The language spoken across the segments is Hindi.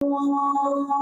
देवं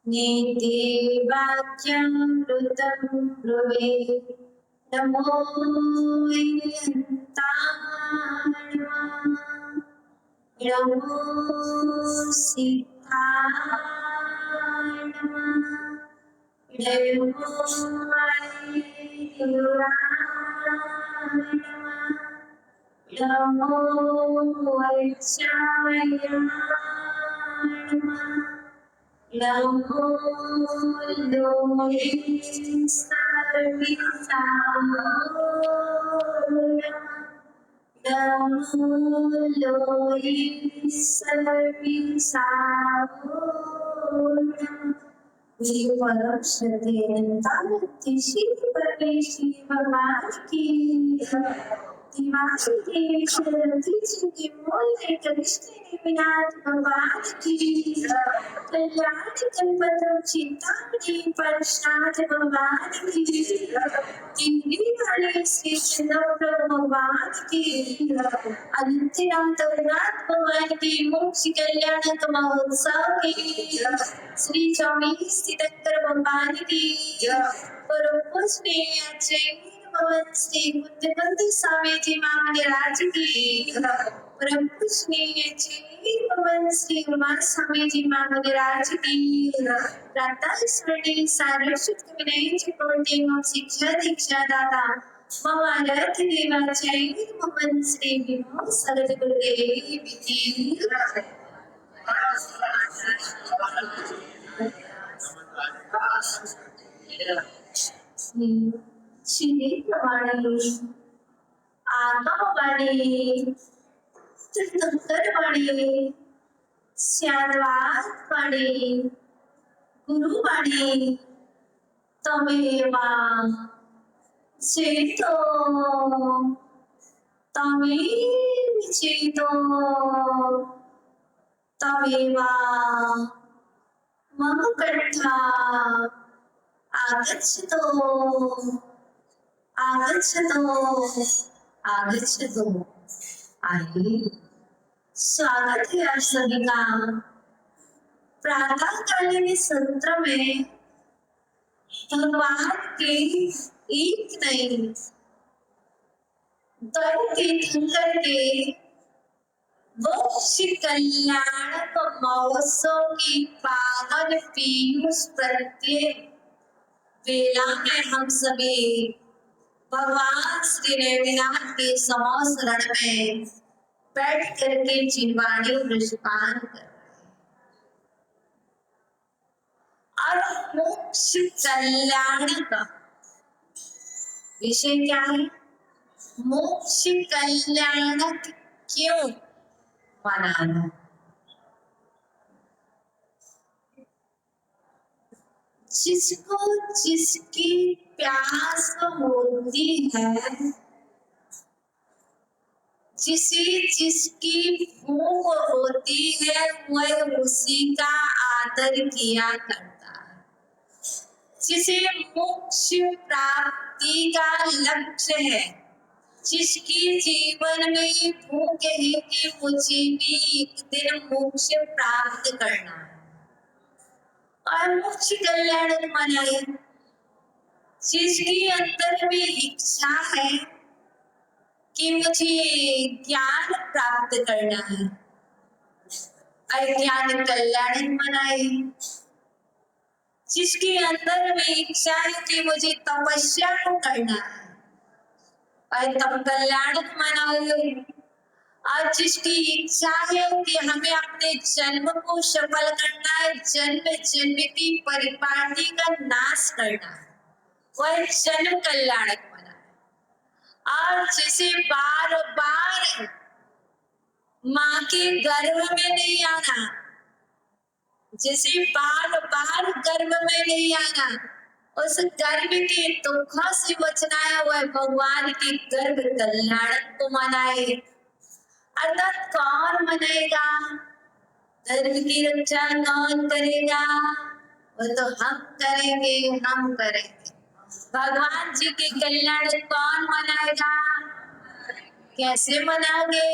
नीति वाक्यं ऋतं ब्रुवे नमो नमो सिद्धाय नमो नमो वैशाय नमो लोये नमो लोये मेरी परम श्रद्धेय शिव परमेश्वरी भगवान की दिवाली देवी शरदी की मोले करिश्ते विनाश भगवान की कल्याण कल्पतरु चिंतामणि परशुनाथ भगवान की दिव्य वाले श्री चंद्र भगवान की अनंतनाथ भगवान की मोक्ष कल्याणक महोत्सव की श्री स्वामी सिद्धेश्वर भगवान की परम पूजनीय भगवान श्री बुद्धिमती स्वामी जी महाराज की परम पूजनीय भगवान श्री उमा स्वामी जी महाराज की प्रातः स्मृति सारस्वत विनय चकोटी शिक्षा दीक्षा दाता ममारथ देवाचार्य भगवान श्री विमो सरद गुरुदेव की शिववाणी आगमवाणी तीर्थंकरवाणी श्यामवाणी गुरुवाणी तमेव चेतो तमेव चेतो तमेव मम कंठा आगच्छतो आगच्छतो आगच्छतो आइए स्वागत है आप सभी का प्रातःकालीन सत्र में भगवान के एक नहीं दो तीर्थंकर के मोक्ष कल्याणक महोत्सव की पावन पीयूष प्रत्येक वेला में हम सभी भगवान श्री रविनाथ के समो शरण में बैठ करके चिन्वाणी वृषपान कर और मोक्ष कल्याण का विषय क्या है? मोक्ष कल्याण क्यों मनाना? जिसको जिसकी प्यास होती है, जिसे जिसकी भूख होती है, वह उसी का आदर किया करता है। जिसे मोक्ष प्राप्ति का लक्ष्य है, जिसकी जीवन में भूख है कि मुझे भी एक दिन मोक्ष प्राप्त करना है और मोक्ष कल्याण मनाई, जिसके अंदर में इच्छा है कि मुझे ज्ञान प्राप्त करना है, अज्ञान कल्याण मनाई, जिसके अंदर में इच्छा है कि मुझे तपस्या को करना है और तब कल्याण मनाई, और जिसकी इच्छा है कि हमें अपने जन्म को सफल करना है, जन्म जन्म की परिपाटी का नाश करना है, वह जन्म कल्याण मनाए। और जिसे बार बार माँ के गर्भ में नहीं आना, जिसे बार बार गर्भ में नहीं आना, उस गर्भ के दुखों से बचना है, वह भगवान के गर्भ कल्याण को मनाए। अर्थात कौन मनाएगा? गर्भ की रक्षा कौन करेगा? वो तो हम करेंगे, हम करेंगे। भगवान जी के कल्याण कौन मनाएगा? कैसे मनाओगे?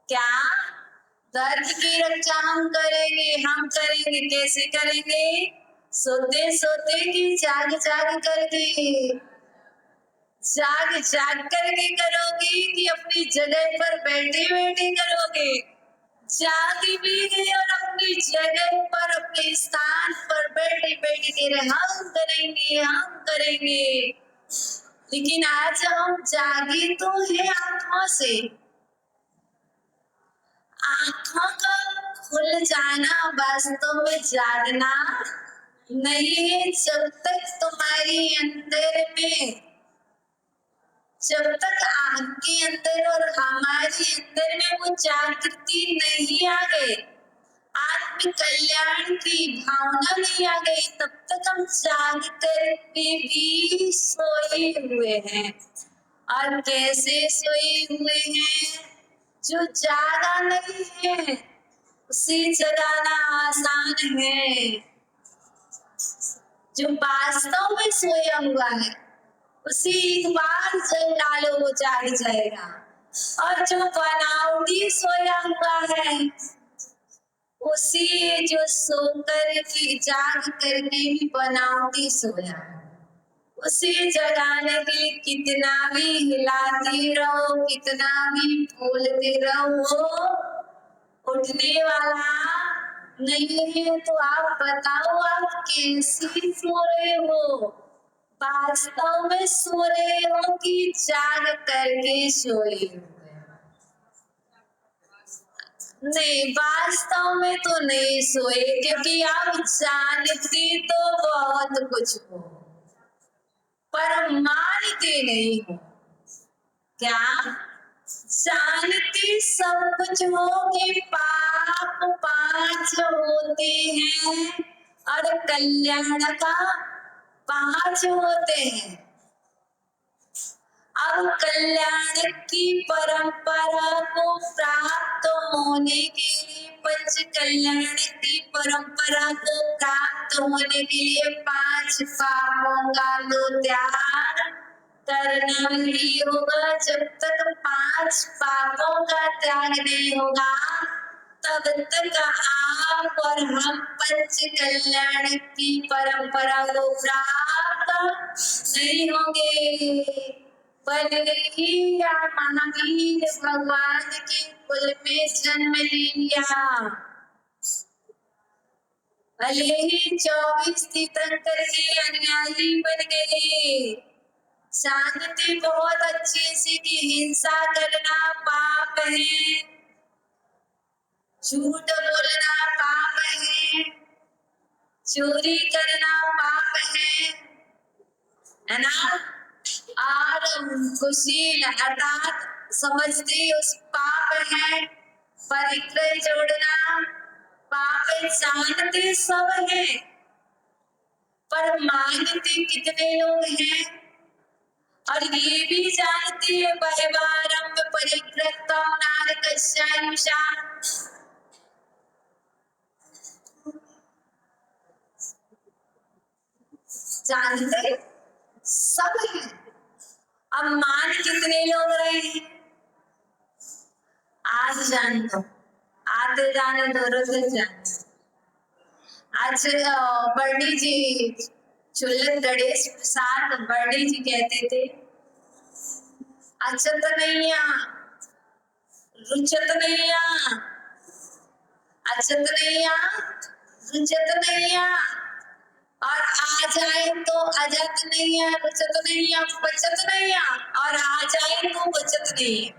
क्या गर्भ की रक्षा हम करेंगे, हम करेंगे। कैसे करेंगे? सोते सोते की जाग जाग करके, जाग जाग करके करोगे कि अपनी जगह पर बैठे बैठे करोगे? जाग भी गए और अपनी जगह पर, अपने स्थान पर बैठे बैठे कह रहे हम करेंगे, हम करेंगे। लेकिन आज हम जागे तो है आंखों से, आंखों का खुल जाना वास्तव में जागना नहीं है। जब तक तुम्हारी अंदर में, जब तक आपके अंदर और हमारे अंदर में वो जागृति नहीं आ गई, आत्म कल्याण की भावना नहीं आ गई, तब तक हम जाग कर के भी सोए हुए हैं। और कैसे सोए हुए हैं? जो जागा नहीं है उसे जगाना आसान है। जो वास्तव में सोया हुआ है उसे एक बार जल डालो वो जाग जाएगा, और जो बनावटी सोया हुआ है उसी जो सोकर की जाग करके भी बनावटी सोया है, उसे जगाने के लिए कितना भी हिलाते रहो, कितना भी बोलते रहो, उठने वाला नहीं है। तो आप बताओ, आप कैसे सो रहे हो? वास्तव में सो रहे हो कि जाग करके सोए हो? नहीं, वास्तव में तो नहीं सोए, क्योंकि आप जानते तो बहुत कुछ हो पर मानते नहीं हो। क्या जानते सब कुछ हो कि पाप 5 होते हैं और कल्याण का 5 होते हैं। अब कल्याण की परंपरा को प्राप्त होने के लिए, पंच कल्याण की परंपरा को प्राप्त होने के लिए 5 पापों का तो त्याग करना ही होगा। जब तक 5 पापों का त्याग नहीं होगा तब तक आप और हम पंच कल्याण की परंपरा को प्राप्त नहीं होंगे। भले ही आप महावीर भगवान के कुल में जन्म ले लिया, भले ही 24 तीर्थंकर के अनुयायी बन गए, जानते बहुत अच्छे से कि हिंसा करना पाप है, झूठ बोलना पाप है, चोरी करना पाप है ना? और कुशील अर्थात समझते उस पाप है, परिग्रह जोड़ना पाप है, जानते सब है पर मानते कितने लोग हैं? और ये भी जानते हैं बहवारंभ परिग्रह नारकस्यायुषा, जानते सब है। अब मान कितने लोग रहे हैं? आज जान दो, आते जाने दो, रुक जाने। आज बर्णी जी, चुल्लत गणेश प्रसाद बर्णी जी कहते थे, अचत नैया रुचत नैया, अचत नैया रुचत नैया, और आ जाए तो अजत नैया, रुचत नैया, बचत नैया, और आ जाए तो बचत नहीं।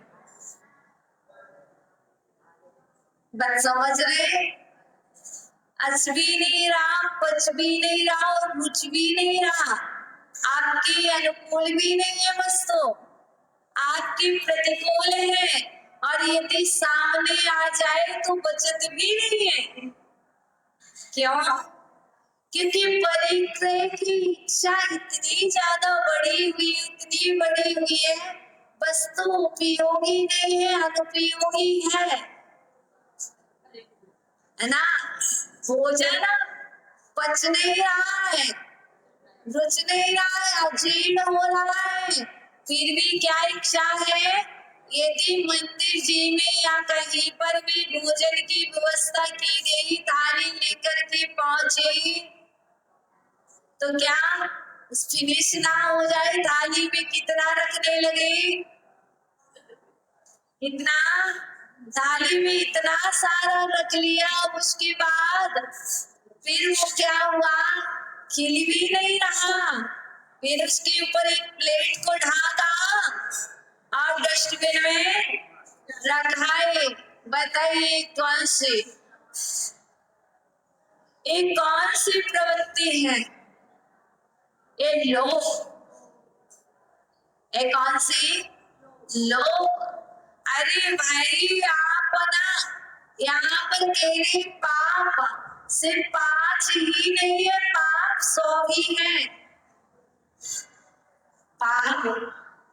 बात समझ रहे? अच भी नहीं रहा, बच भी नहीं रहा और रुच भी नहीं रहा, आपके अनुकूल भी नहीं है वस्तु, आपकी प्रतिकूल है, और यदि सामने आ जाए तो बचत भी नहीं है। क्यों? क्योंकि परिग्रह की इच्छा इतनी ज्यादा बढ़ी हुई, इतनी बढ़ी हुई है, वस्तु उपयोगी नहीं है, अनुपयोगी है ना। भोजन पच नहीं रहा है, रुच नहीं रहा है, अजीर्ण हो रहा है, फिर भी क्या इच्छा है, यदि मंदिर जी में या कहीं पर भी भोजन की व्यवस्था की गई, थाली लेकर के पहुंचे, तो क्या फिनिश ना हो जाए, थाली में कितना रखने लगे, कितना, थाली में इतना सारा रख लिया, उसके बाद फिर वो क्या हुआ, खिल भी नहीं रहा, फिर उसके ऊपर एक प्लेट को ढाका और डस्टबिन में रखाए। बताइए कौन सी, एक कौन सी प्रवृत्ति है ये लोग, एक कौन सी लोग। अरे भाई आप ना यहाँ पर कह रहे पाप सिर्फ 5 ही नहीं है, पाप 100 ही है, पाप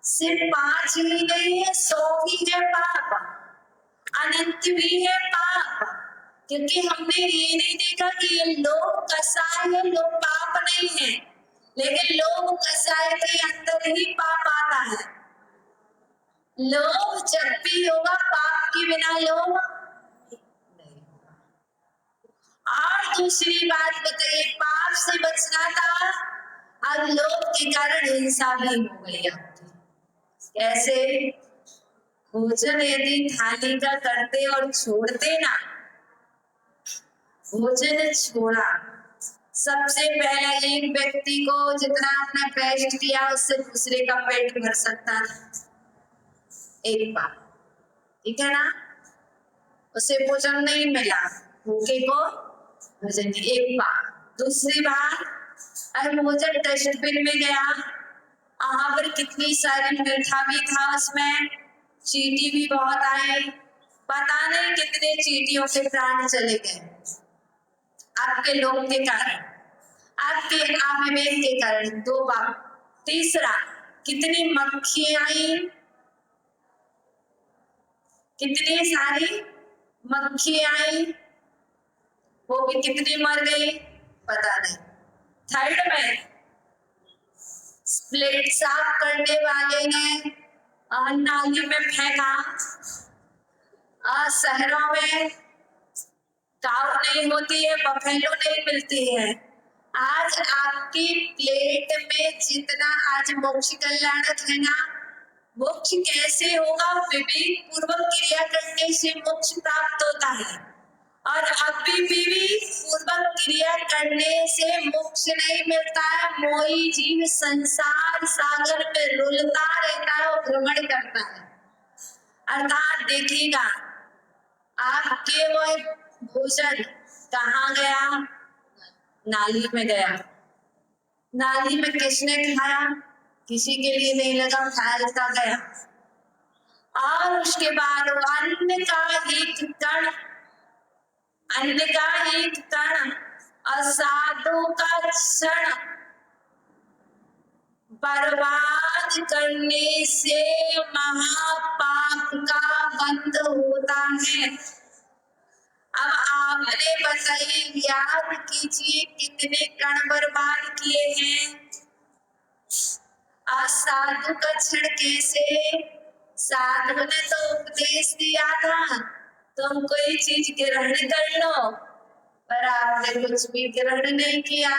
सिर्फ 5 ही नहीं है, 100 ही है पाप, अनंत भी है पाप। क्योंकि हमने ये नहीं देखा कि ये लोग कसाय है, लोग पाप नहीं है, लेकिन लोग कसाय के अंदर ही पाप आता है। लोभ जब भी होगा, पाप के बिना लोभ नहीं। और दूसरी बात बताइए, पाप से बचना था, अब लोभ के कारण हिंसा भी हो गई आपकी। कैसे? भोजन यदि थाली का करते और छोड़ते ना, भोजन छोड़ा, सबसे पहले एक व्यक्ति को जितना आपने बेस्ट किया, उससे दूसरे का पेट भर सकता था एक बार, ठीक है ना, उसे भोजन नहीं मिला, भूखे को भोजन एक बार। दूसरी बार अरे भोजन डस्टबिन में गया, वहां पर कितनी सारी मीठा भी था, उसमें चींटी भी बहुत आए, पता नहीं कितने चींटियों के प्राण चले गए आपके लोभ के कारण, आपके अविवेक के कारण। 2 बार। तीसरा, कितनी मक्खियां आई, कितनी सारी मक्खियां आई, वो भी कितनी मर गई पता नहीं। थर्ड में, प्लेट साफ करने वाले ने नाली में फेंका, शहरों में काऊ नहीं होती है, बफेलो नहीं मिलती है। आज आपकी प्लेट में जितना आज मोक्ष कल्याणक है ना, मोक्ष कैसे होगा, विवेक पूर्वक क्रिया करने से मोक्ष प्राप्त होता है, और अभी भी पूर्वक क्रिया करने से मोक्ष नहीं मिलता है। मोही जीव संसार सागर में रुलता रहता है और भ्रमण करता है। अर्थात देखिएगा, आपके वो भोजन कहाँ गया, नाली में गया, नाली में किसने खाया, किसी के लिए नहीं लगा, फैलता गया, और उसके बाद अन्न का एक कण, अन्न का एक कण असाधु का क्षण बर्बाद करने से महापाप का बंध होता है। अब आपने बताइए, याद कीजिए कितने कण बर्बाद किए हैं। असाधु का क्षण कैसे? साधु ने तो उपदेश दिया था, तुम कोई चीज ग्रहण कर लो, पर आपने कुछ भी ग्रहण नहीं किया।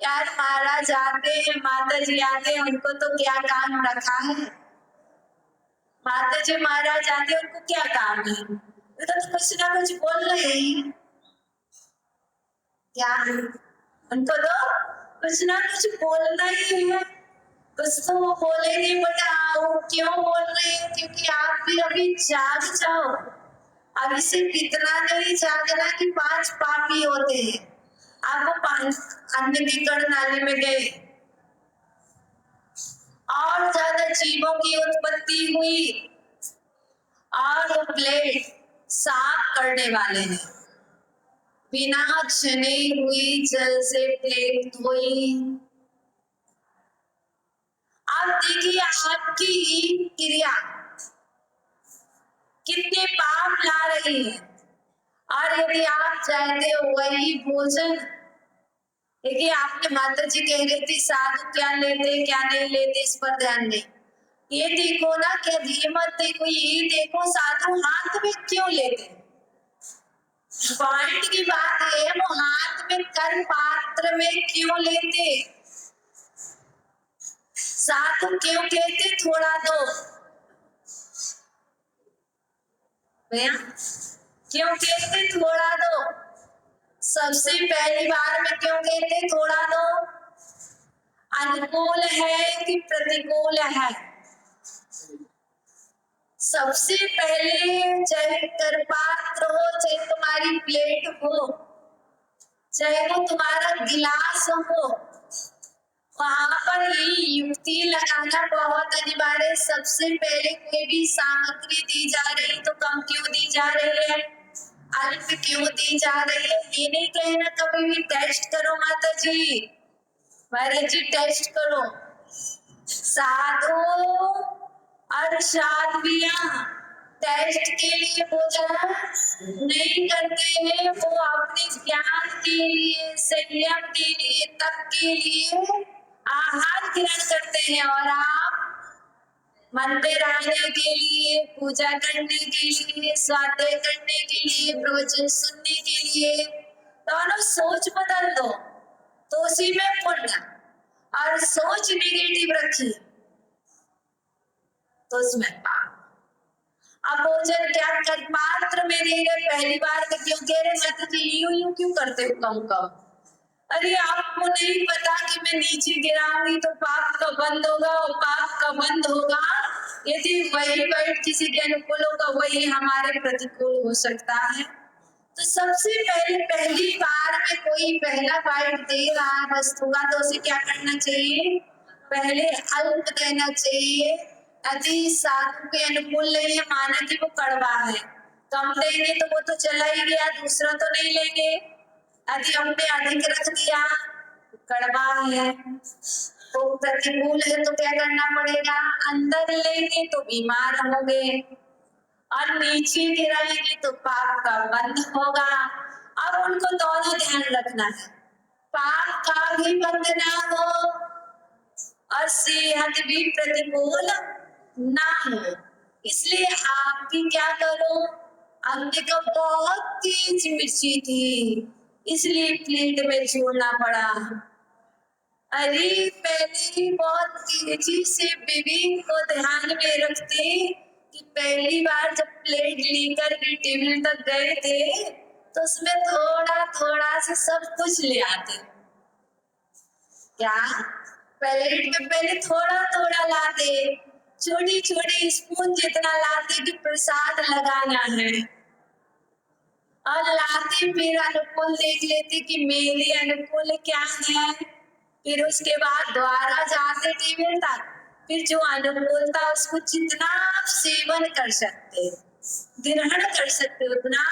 यार महाराज आते हैं, माता जी आते हैं, उनको तो क्या काम रखा है? माता जी महाराज आते हैं, उनको क्या काम है? वो तो कुछ ना कुछ बोल रहे हैं। क्या उनको तो कुछ ना कुछ बोलना ही है। कुछ तो वो बोलेंगे, बट वो क्यों बोल रहे हैं? क्योंकि आप भी अभी जाग जाओ। अभी सिर्फ इतना नहीं जागना कि 5 पापी होते हैं। आपको 5 अन्य विकर्ण नाली में गए और ज्यादा जीवों की उत्पत्ति हुई और वो प्लेट साफ करने वाले हैं। बिना छने हुई जल से प्लेट धोई। आप देखिए आपकी क्रिया कितने पाप ला रही है। और यदि आप चाहते हो वही भोजन, देखिए आपने माता जी कह रही थी साधु क्या लेते क्या नहीं लेते, इस पर ध्यान दें। ये देखो ना, क्या ये मत देखो, ये देखो साधु हाथ में क्यों लेते। पॉइंट की बात है, वो हाथ में कर पात्र में क्यों लेते? साधु क्यों कहते थोड़ा दो? भैया क्यों कहते थोड़ा दो? सबसे पहली बार में क्यों कहते थोड़ा दो? अनुकूल है कि प्रतिकूल है? सबसे पहले चाहे करपात्र हो, चाहे तुम्हारी प्लेट हो, चाहे वो तुम्हारा गिलास हो, वहां पर ये युक्ति लगाना बहुत अनिवार्य है। सबसे पहले कोई भी सामग्री दी जा रही तो कम क्यों दी जा रही है, अल्प क्यों दी जा रही है? ये नहीं कहना कभी भी टेस्ट करो माता जी, महाराज जी टेस्ट करो। साधु और साध्वियां टेस्ट के लिए भोजन नहीं करते हैं, वो अपने ज्ञान के लिए, संयम के लिए, तप के लिए आहार ग्रहण करते हैं। और आप मंदिर आने के लिए, पूजा करने के लिए, स्वाध्याय करने के लिए, प्रवचन सुनने के लिए, दोनों सोच बदल दो तो उसी में पुण्य। और सोच निगेटिव रखी तो उसमें पाप। अब भोजन क्या कर पात्र में दे रहे, पहली बार में क्यों कह रहे? मैं तो यूं क्यों करते हो कम कम? अरे आपको नहीं पता कि मैं नीचे गिराऊंगी तो पाप का बंद होगा, और पाप का बंद होगा यदि वही बाइट किसी के अनुकूल होगा, वही हमारे प्रतिकूल हो सकता है। तो सबसे पहले पहली बार में कोई पहला बाइट दे रहा है वस्तु का, तो उसे क्या करना चाहिए? पहले अल्प देना चाहिए। यदि साधु के अनुकूल नहीं है, माना कि वो कड़वा है, कम देंगे तो वो तो चला ही गया, दूसरा तो नहीं लेंगे। यदि हमने अधिक रख दिया, कड़वा है तो प्रतिकूल है, तो क्या करना पड़ेगा? अंदर लेंगे तो बीमार होंगे और नीचे गिराएंगे तो पाप का बंद होगा। अब उनको दोनों ध्यान रखना है, पाप का भी बंद ना हो और सेहत भी प्रतिकूल ना हो। इसलिए आप भी क्या करो, अंबिका बहुत तेज मिर्ची थी इसलिए प्लेट में छोड़ना पड़ा। अरे पहले बहुत तेजी से विवेक को ध्यान में रखते कि पहली बार जब प्लेट लेकर के टेबल तक गए थे तो उसमें थोड़ा थोड़ा से सब कुछ ले आते। क्या प्लेट में पहले थोड़ा थोड़ा लाते, छोटी छोटी स्पून जितना लाते कि प्रसाद लगाना है, और लाते फिर अनुकूल देख लेते कि मेरे अनुकूल क्या है। फिर उसके बाद दोबारा जाते टेबल तक, फिर जो अनुकूल था उसको जितना आप सेवन कर सकते, ग्रहण कर सकते, उतना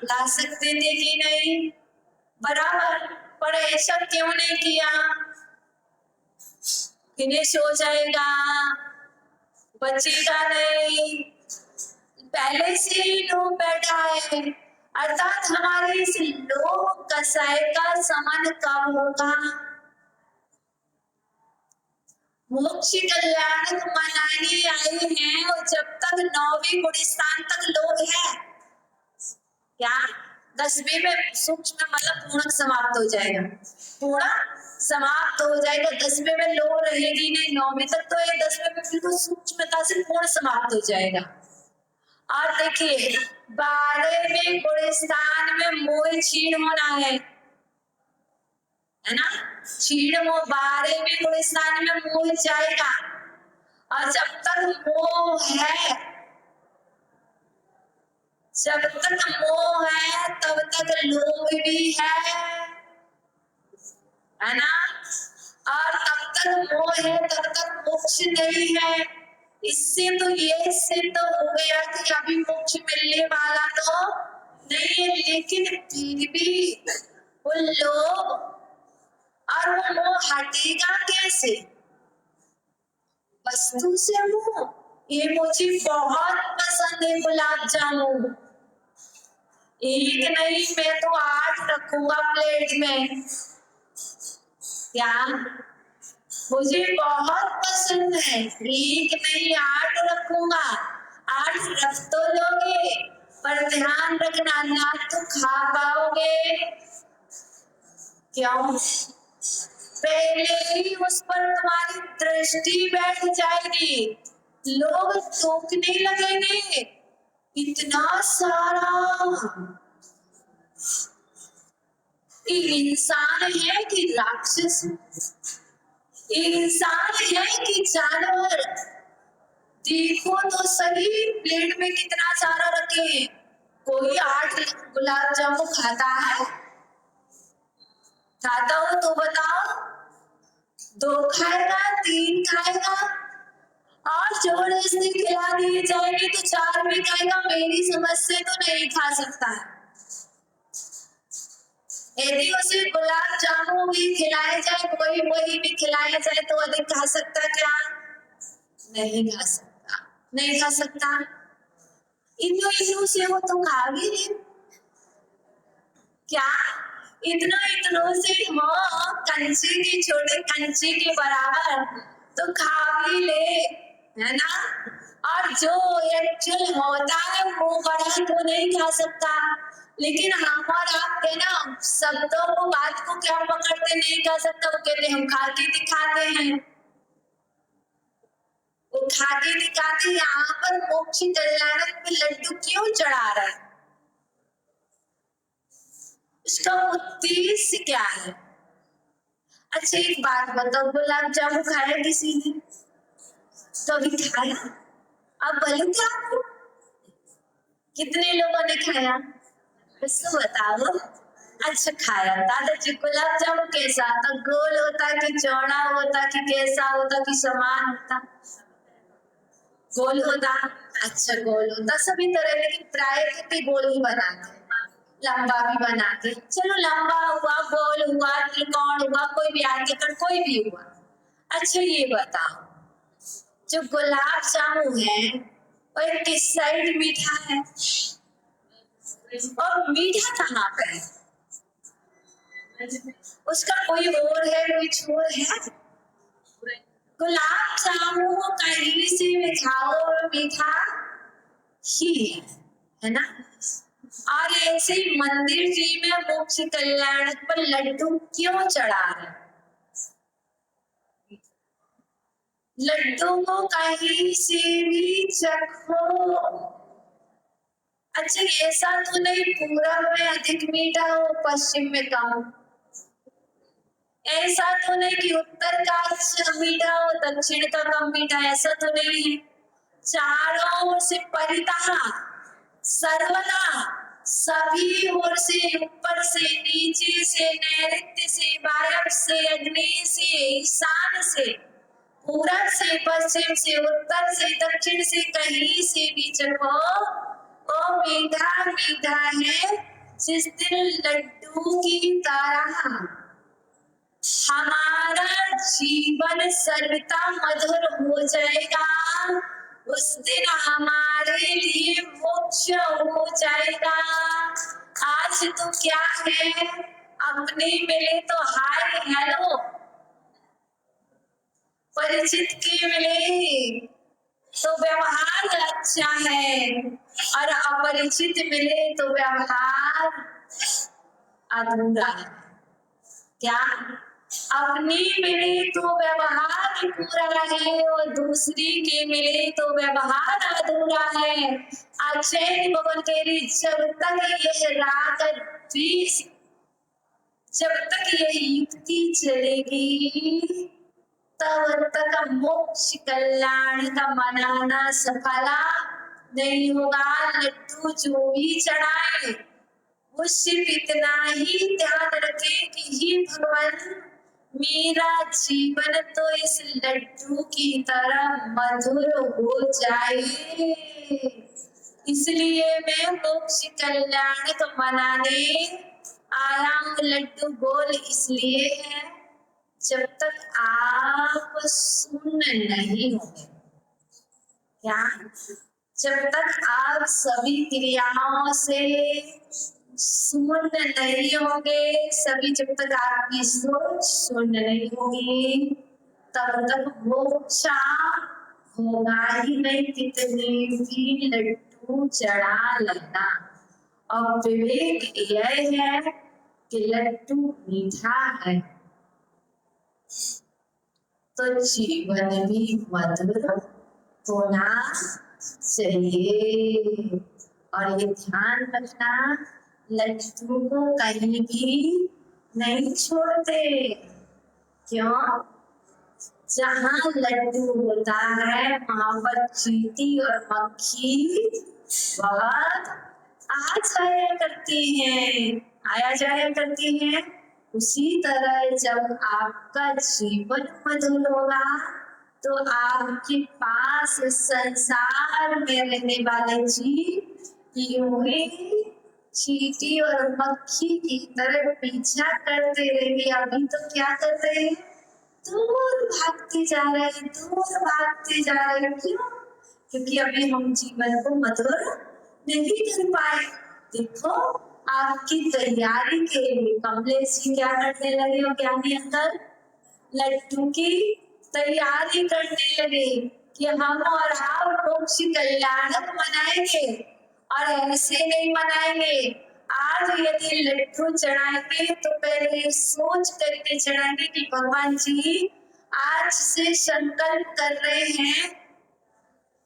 ला सकते थे कि नहीं? बराबर। पर ऐसा क्यों नहीं किया? फिनिश हो जाएगा, बचेगा नहीं, पहले से ही लोग बैठा है। अर्थात हमारे इस लोभ कसाय का समन कब होगा? मोक्ष कल्याण मनाने आए हैं और जब तक 9वें गुणस्थान तक लोग हैं, क्या 10वें में सूक्ष्म मतलब पूर्ण समाप्त हो जाएगा, पूर्ण समाप्त हो जाएगा। 10वें में लो रहेगी नहीं, 9वें तक तो ये 10वें में बिल्कुल सूक्ष्मता से पूर्ण समाप्त हो जाएगा। और देखिए 12वें गुण स्थान में मोह क्षीण होना है ना, क्षीण मोह 12वें गुण स्थान में मोह जाएगा। और जब तक मोह है, जब तक मोह है तब तक लोभ भी है ना, और तब तक मोह है तब तक मोक्ष नहीं है। इससे तो ये सिद्ध हो गया कि अभी मोक्ष मिलने वाला तो नहीं है, लेकिन फिर भी वो लोभ और वो मोह हटेगा कैसे? वस्तु से मोह। ये मुझे बहुत पसंद है गुलाब जामुन, एक नहीं मैं तो 8 रखूंगा प्लेट में। क्या? मुझे बहुत पसंद है, एक नहीं 8 रखूंगा। 8 रख तो लोगे पर ध्यान रखना ना तो खा पाओगे। क्यों? पहले ही उस पर तुम्हारी दृष्टि बैठ जाएगी, लोग टोकने लगेंगे। इतना सारा इंसान है कि राक्षस, इंसान है कि जानवर? देखो तो सही प्लेट में कितना सारा रखे। कोई 8 गुलाब जामुन खाता है? खाता हो तो बताओ, 2 खाएगा, 3 खाएगा, और जबरदस्ती खिला दिए जाएंगे तो 4 भी खाएगा। मेरी समझ से तो नहीं खा सकता। यदि उसे गुलाब जामुन भी खिलाए जाए, कोई वही भी खिलाया जाए तो अधिक खा सकता क्या? नहीं खा सकता, नहीं खा सकता। इतनो इतनो से वो तो खा भी नहीं। क्या? इतना इतनो से हाँ, कंचे के छोटे कंचे के बराबर तो खा भी ले, है ना। और जो एक्चुअल होता है वो बड़ा तो नहीं खा सकता। लेकिन हम और आप है ना, शब्दों को बात को क्या पकड़ते नहीं खा सकता, वो कहते हम खा के दिखाते हैं, वो खा के दिखाते। यहाँ पर मोक्ष कल्याणक में लड्डू क्यों चढ़ा रहा है? उसका उद्देश्य क्या है? अच्छा एक बात बताओ, गुलाब जामुन खाया किसी ने? कभी खाया? अब बोलो क्या कितने लोगों ने खाया? बस तो बताओ। अच्छा खाया। दादाजी गुलाब जामुन कैसा था? गोल होता कि चौड़ा होता कि कैसा होता कि समान होता? गोल होता। अच्छा गोल होता सभी तरह, लेकिन प्राय के गोल ही बनाते, लंबा भी बनाते। चलो लंबा हुआ, गोल हुआ, त्रिकोण हुआ, कोई भी आयताकार कोई भी हुआ। अच्छा ये बताओ, जो गुलाब जामुन है वो किस साइड मीठा है और मीठा कहाँ पे है? उसका कोई और है, कोई छोर है? गुलाब जामुन कहीं से भी खाओ और मीठा ही है ना। और ऐसे मंदिर जी में मोक्ष कल्याण पर लड्डू क्यों चढ़ा रहे? लड्डू को कहीं से भी चखो। अच्छा ऐसा तो नहीं पूरब में अधिक मीठा हो पश्चिम में कम, ऐसा तो नहीं कि उत्तर का मीठा हो दक्षिण का कम मीठा, ऐसा तो नहीं है। चारों ओर से परितः सर्वदा सभी ओर से, ऊपर से नीचे से, नैऋत्य से, वायव्य से, अग्नि से, ईशान से, पूरब से, पश्चिम से, उत्तर से, दक्षिण से, कहीं से भी चखो वो मीठा मीठा है। जिस दिन लड्डू की तरह हमारा जीवन सर्वथा मधुर हो जाएगा, उस दिन हमारे लिए मोक्ष हो जाएगा। आज तो क्या है, अपने मिले तो हाय हेलो, परिचित के मिले तो व्यवहार अच्छा है, और अपरिचित मिले तो व्यवहार अधूरा है। क्या? अपनी मिले तो व्यवहार पूरा है और दूसरी के मिले तो व्यवहार अधूरा है। अक्षय भवन तेरी जब तक ये राग द्वेष, जब तक ये युक्ति चलेगी तब तक मोक्ष कल्याण का मनाना सफला नहीं होगा। लड्डू जो भी चढ़ाए वो सिर्फ इतना ही ध्यान रखे कि ही भगवान मेरा जीवन तो इस लड्डू की तरह मधुर हो जाए। इसलिए मैं मोक्ष कल्याण को मनाने आया हूँ। लड्डू गोल इसलिए है जब तक आप सुन्न नहीं होंगे। क्या? जब तक आप सभी क्रियाओं से शून्य नहीं होंगे, सभी जब तक आपकी सोच शून्य नहीं होगी तब तक मोक्ष होगा ही नहीं। कितने भी लड्डू चढ़ा लेना। और विवेक यह है कि लड्डू मीठा है तो जीवन भी मधुर होना चाहिए। और ये ध्यान रखना, लड्डू को कहीं भी नहीं छोड़ते। क्यों? जहाँ लड्डू होता है वहां पर चींटी और मक्खी बहुत आ जाया करती हैं, आया जाया करती हैं। उसी तरह जब आपका जीवन मधुर होगा तो आपके पास संसार में रहने वाले जीव यूं ही चींटी और मक्खी की तरह पीछा करते रहेंगे। अभी तो क्या कर रहे हैं? दूर भागते जा रहे हैं, दूर भागते जा रहे हैं। क्यों? क्योंकि अभी हम जीवन को मधुर नहीं कर पाए। देखो आपकी तैयारी के लिए कमलेश जी क्या करने लगे और ज्ञानी अंदर लड्डू की तैयारी करने लगे कि हम और आप मोक्ष कल्याण मनाएंगे। और ऐसे नहीं मनाएंगे। आज यदि लड्डू चढ़ाएंगे तो पहले सोच करके चढ़ाएंगे कि भगवान जी आज से संकल्प कर रहे हैं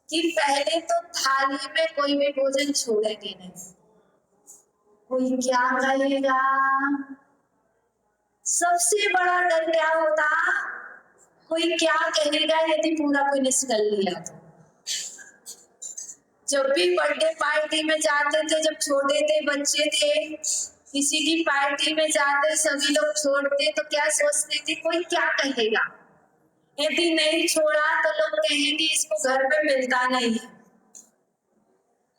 कि पहले तो थाली में कोई भी भोजन छोड़ेंगे नहीं। कोई क्या कहेगा? सबसे बड़ा डर क्या होता? कोई क्या कहेगा यदि पूरा कोई निकल लिया तो। जब भी बर्थडे पार्टी में जाते थे, जब छोटे थे, बच्चे थे, किसी की पार्टी में जाते सभी लोग छोड़ते तो क्या सोचते थे? कोई क्या कहेगा? यदि नहीं छोड़ा तो लोग कहेंगे इसको घर पे मिलता नहीं है।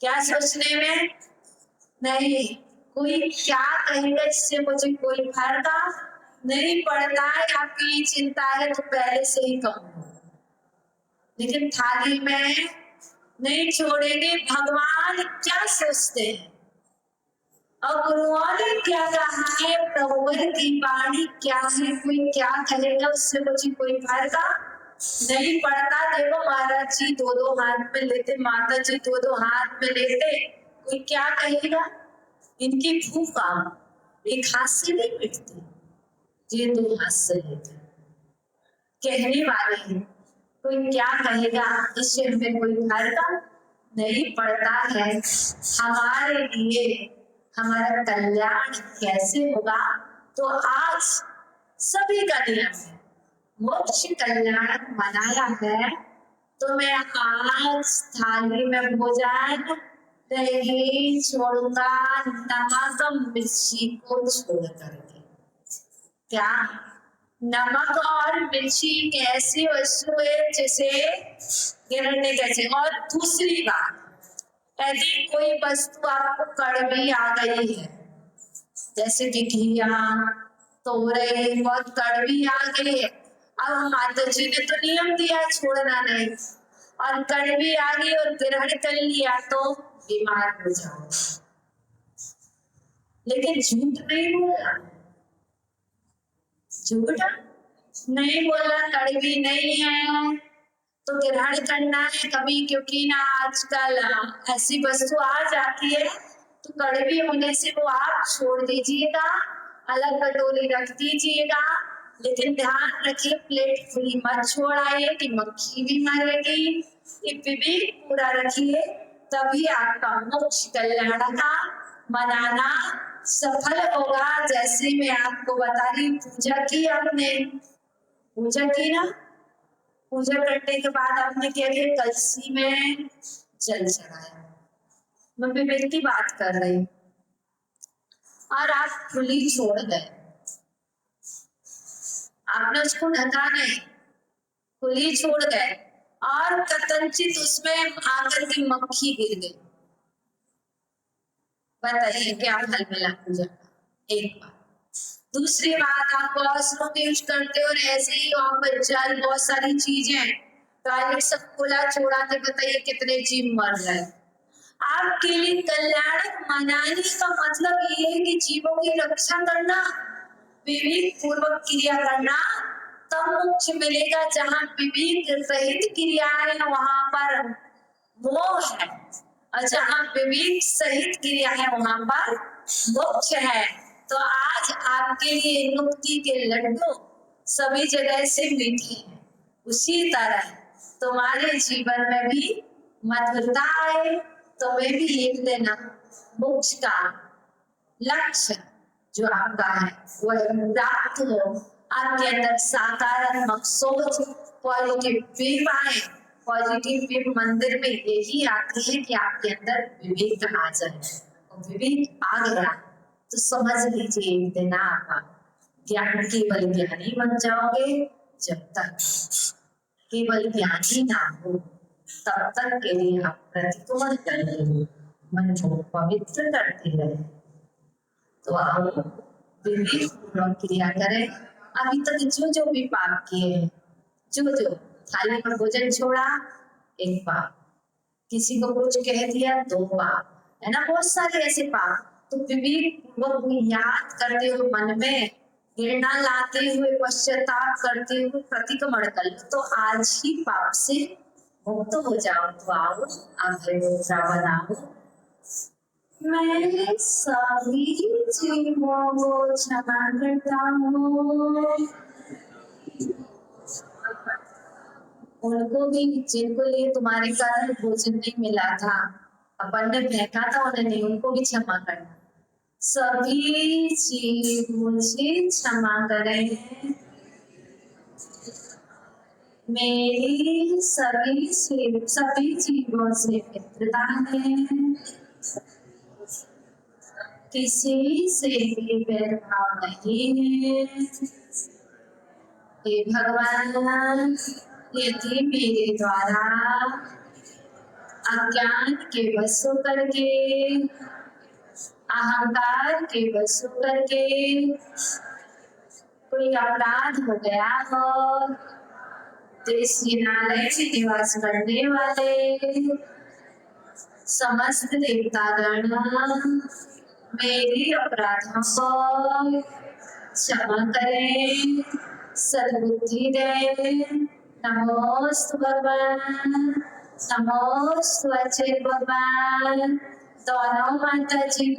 क्या सोचने में? नहीं, कोई क्या कहेगा इससे मुझे कोई फर्क नहीं पड़ता है। आपकी चिंता है तो पहले से ही कहूँ। लेकिन थाली में नहीं छोड़ेंगे। भगवान क्या सोचते हैं और गुरुओं ने क्या कहा है, प्रभुवर की वाणी क्या है, कोई क्या कहेगा उससे मुझे कोई फर्क नहीं पड़ता। देखो महाराज जी दो दो हाथ में लेते, माता जी दो दो हाथ में लेते, कोई क्या कहेगा? इनकी फूफा एक हाथ से नहीं मिटती, ये दो हाथ से लेते। कहने वाले हैं कोई क्या कहेगा इससे हमें कोई फर्क नहीं पड़ता है। हमारे लिए हमारा कल्याण कैसे होगा? तो आज सभी का नियम है, मोक्ष कल्याण मनाया है तो मैं आज थाली में भोजन नहीं छोड़ूंगा, नमक मिर्ची को छोड़ करके। क्या? नमक और मिर्ची एक ऐसी वस्तु है जिसे गिरने कैसे। और दूसरी बात, यदि कोई वस्तु आपको कड़वी आ गई है, जैसे कि घिया, तोरई बहुत कड़वी आ गई है, अब माता जी ने तो नियम दिया छोड़ना नहीं, और कड़वी आ गई और ग्रहण कर लिया तो बीमार हो जाओ। लेकिन झूठ नहीं बोला, झूठ नहीं बोला, कड़वी नहीं है तो ग्रहण करना है कभी, क्योंकि ना आजकल ऐसी वस्तु आ जाती है तो कड़वी होने से वो आप छोड़ दीजिएगा, अलग कटोरी रख दीजिएगा, लेकिन ध्यान रखिए प्लेट खुली मत छोड़ाइए कि मक्खी भी मरेगी। ये विवेक पूरा रखिए, तभी आपका मोक्ष कल्याण का मनाना सफल होगा। जैसे मैं आपको बता रही, पूजा की आपने, पूजा की ना, पूजा करने के बाद आपने क्या किया, कलसी में जल चढ़ाया, मैं विवेक की बात कर रही हूँ, और आप खुली छोड़ गए, आपने उसको ढका नहीं, खुली छोड़ गए, और कतंचित उसमें आकर की मक्खी गिर गई। बताइए क्या फल मिला पूजा का? एक बात। दूसरी बात, आप वॉशरूम यूज करते हो और ऐसे ही वहां पर जल, बहुत सारी चीजें, टॉयलेट सब खुला छोड़ा, तो बताइए कितने जीव मर रहे हैं। आपके लिए कल्याण मनाने का मतलब ये है कि जीवों की रक्षा करना, विवेक पूर्वक क्रिया करना, तब मोक्ष मिलेगा। जहाँ विवेक रहित क्रियाएं है वहां पर मोह है, और जहाँ विवेक सहित क्रिया है वहां पर मोक्ष है। तो आज आपके लिए मुक्ति के लड्डू सभी जगह से मीठे हैं, उसी तरह तुम्हारे जीवन में भी मधुरता आए, तुम्हें भी एक दिन मोक्ष का लक्ष्य जो आपका है वह प्राप्त हो, आपके अंदर सकारात्मक सोच, पॉजिटिव वेव आए। पॉजिटिव वेव मंदिर में यही आती है कि आपके अंदर विवेक आ जाए, और विवेक आ गया तो समझ लीजिए एक दिन आप ज्ञान केवल ज्ञानी बन जाओगे। जब तक केवल ज्ञानी ना हो तब तक के लिए आप प्रतिकोण कर रहे, मन को पवित्र करते रहे। तो आप विवेक पूर्वक क्रिया करें। अभी तक जो जो भी पाप किए हैं, जो थाली में भोजन छोड़ा एक पाप, किसी को कुछ कह दिया दो पाप, है ना, बहुत सारे ऐसे पाप। तो विवेक पूर्वक याद करते हुए, मन में घृणा लाते हुए, पश्चाताप करते हुए प्रतिक्रमण कर, तो आज ही पाप से मुक्त हो जाओ। तो आओ आप बनाओ, मैं सभी जीवों को क्षमा करता हूँ, उनको भी जिनको लिए तुम्हारे कारण भोजन नहीं मिला था, अपन ने फेंका था उन्हें नहीं, उनको भी क्षमा करना। सभी जीव मुझे क्षमा करें, मेरी सभी जीवों से मित्रता है, किसी से भी भेदभाव नहीं है। हे भगवान, यदि मेरे द्वारा अज्ञान के वश करके, अहंकार के वश करके कोई अपराध हो गया हो, तो इस जिनालय में निवास करने वाले समस्त देवतागण मेरी अपराधों को क्षमा करें, सद्बुद्धि दें। नमोस्तु भगवान, नमोस्तु अच्युत भगवान। दोनों माता जी